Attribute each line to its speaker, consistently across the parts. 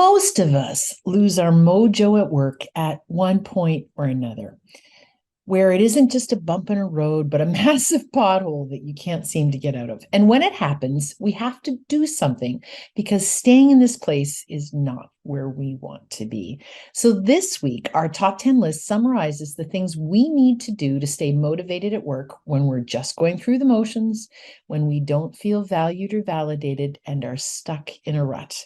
Speaker 1: Most of us lose our mojo at work at one point or another, where it isn't just a bump in a road, but a massive pothole that you can't seem to get out of. And when it happens, we have to do something because staying in this place is not where we want to be. So this week, our top 10 list summarizes the things we need to do to stay motivated at work when we're just going through the motions, when we don't feel valued or validated, and are stuck in a rut.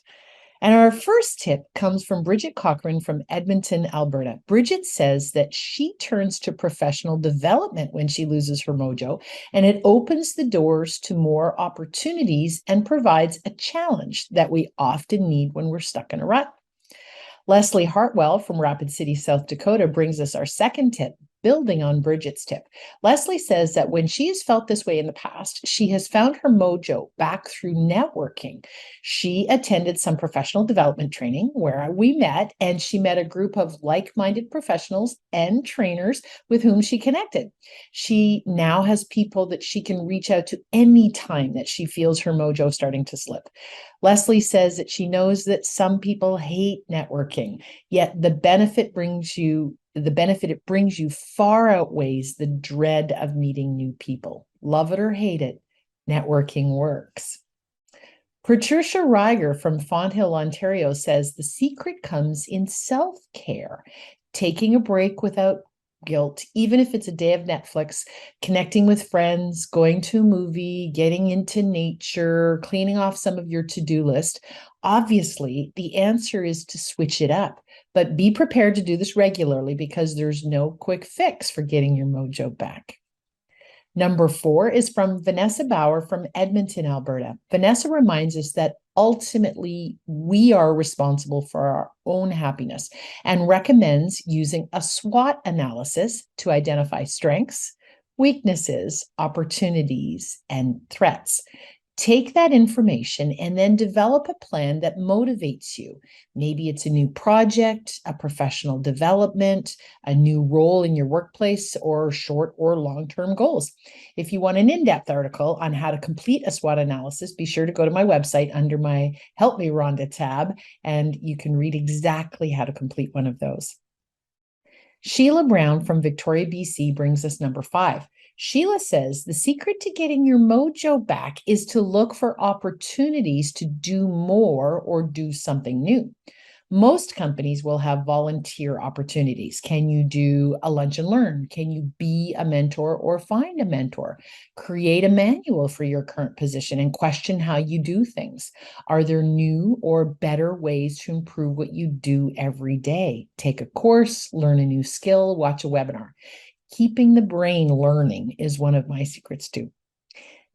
Speaker 1: And our first tip comes from Bridget Cochran from Edmonton, Alberta. Bridget says that she turns to professional development when she loses her mojo, and it opens the doors to more opportunities and provides a challenge that we often need when we're stuck in a rut. Leslie Hartwell from Rapid City, South Dakota brings us our second tip, building on Bridget's tip. Leslie says that when she has felt this way in the past, she has found her mojo back through networking. She attended some professional development training where we met, and she met a group of like-minded professionals and trainers with whom she connected. She now has people that she can reach out to anytime that she feels her mojo starting to slip. Leslie says that she knows that some people hate networking, yet the benefit it brings you far outweighs the dread of meeting new people. Love it or hate it, networking works. Patricia Reiger from Fonthill, Ontario says the secret comes in self-care, taking a break without guilt, even if it's a day of Netflix, connecting with friends, going to a movie, getting into nature, cleaning off some of your to-do list. Obviously, the answer is to switch it up, but be prepared to do this regularly because there's no quick fix for getting your mojo back. Number 4 is from Vanessa Bauer from Edmonton, Alberta. Vanessa reminds us that ultimately we are responsible for our own happiness and recommends using a SWOT analysis to identify strengths, weaknesses, opportunities, and threats. Take that information and then develop a plan that motivates you. Maybe it's a new project, a professional development, a new role in your workplace, or short or long-term goals. If you want an in-depth article on how to complete a SWOT analysis, be sure to go to my website under my Help Me Rhonda tab, and you can read exactly how to complete one of those. Sheila Brown from Victoria, BC brings us number 5. Sheila says the secret to getting your mojo back is to look for opportunities to do more or do something new. Most companies will have volunteer opportunities. Can you do a lunch and learn? Can you be a mentor or find a mentor? Create a manual for your current position and question how you do things. Are there new or better ways to improve what you do every day? Take a course, learn a new skill, watch a webinar. Keeping the brain learning is one of my secrets too.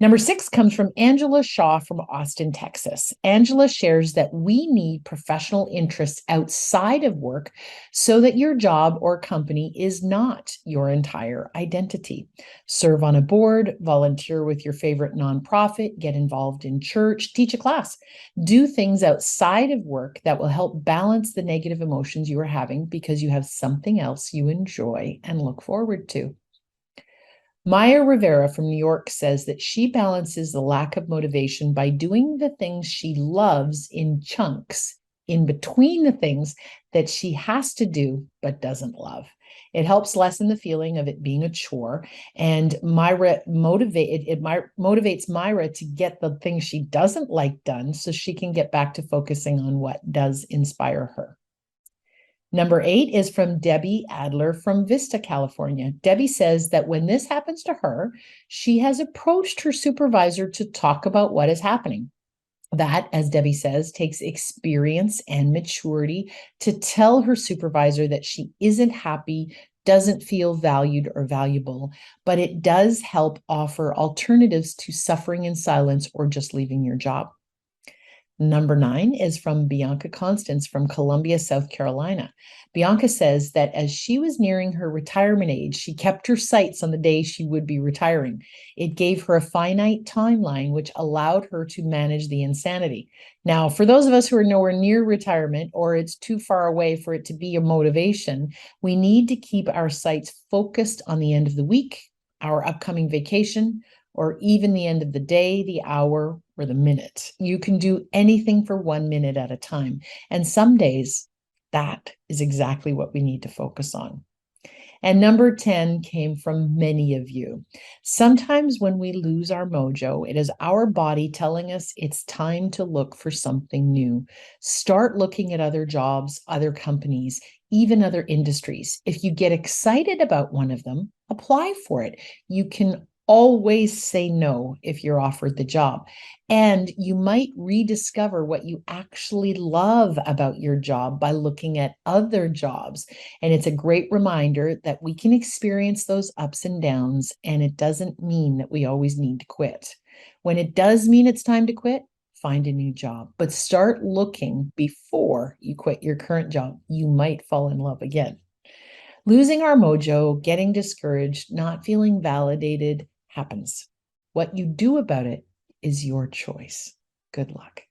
Speaker 1: Number 6 comes from Angela Shaw from Austin, Texas. Angela shares that we need professional interests outside of work so that your job or company is not your entire identity. Serve on a board, volunteer with your favorite nonprofit, get involved in church, teach a class. Do things outside of work that will help balance the negative emotions you are having because you have something else you enjoy and look forward to. Maya Rivera from New York says that she balances the lack of motivation by doing the things she loves in chunks in between the things that she has to do but doesn't love. It helps lessen the feeling of it being a chore, and motivates Myra to get the things she doesn't like done so she can get back to focusing on what does inspire her. Number 8 is from Debbie Adler from Vista, California. Debbie says that when this happens to her, she has approached her supervisor to talk about what is happening. That, as Debbie says, takes experience and maturity to tell her supervisor that she isn't happy, doesn't feel valued or valuable, but it does help offer alternatives to suffering in silence or just leaving your job. Number 9 is from Bianca Constance from Columbia, South Carolina. Bianca says that as she was nearing her retirement age, she kept her sights on the day she would be retiring. It gave her a finite timeline, which allowed her to manage the insanity. Now, for those of us who are nowhere near retirement, or it's too far away for it to be a motivation, we need to keep our sights focused on the end of the week, our upcoming vacation, or even the end of the day, the hour, or the minute. You can do anything for 1 minute at a time. And some days, that is exactly what we need to focus on. And number 10 came from many of you. Sometimes when we lose our mojo, it is our body telling us it's time to look for something new. Start looking at other jobs, other companies, even other industries. If you get excited about one of them, apply for it. You can always say no if you're offered the job. And you might rediscover what you actually love about your job by looking at other jobs. And it's a great reminder that we can experience those ups and downs, and it doesn't mean that we always need to quit. When it does mean it's time to quit, find a new job, but start looking before you quit your current job. You might fall in love again. Losing our mojo, getting discouraged, not feeling validated happens. What you do about it is your choice. Good luck.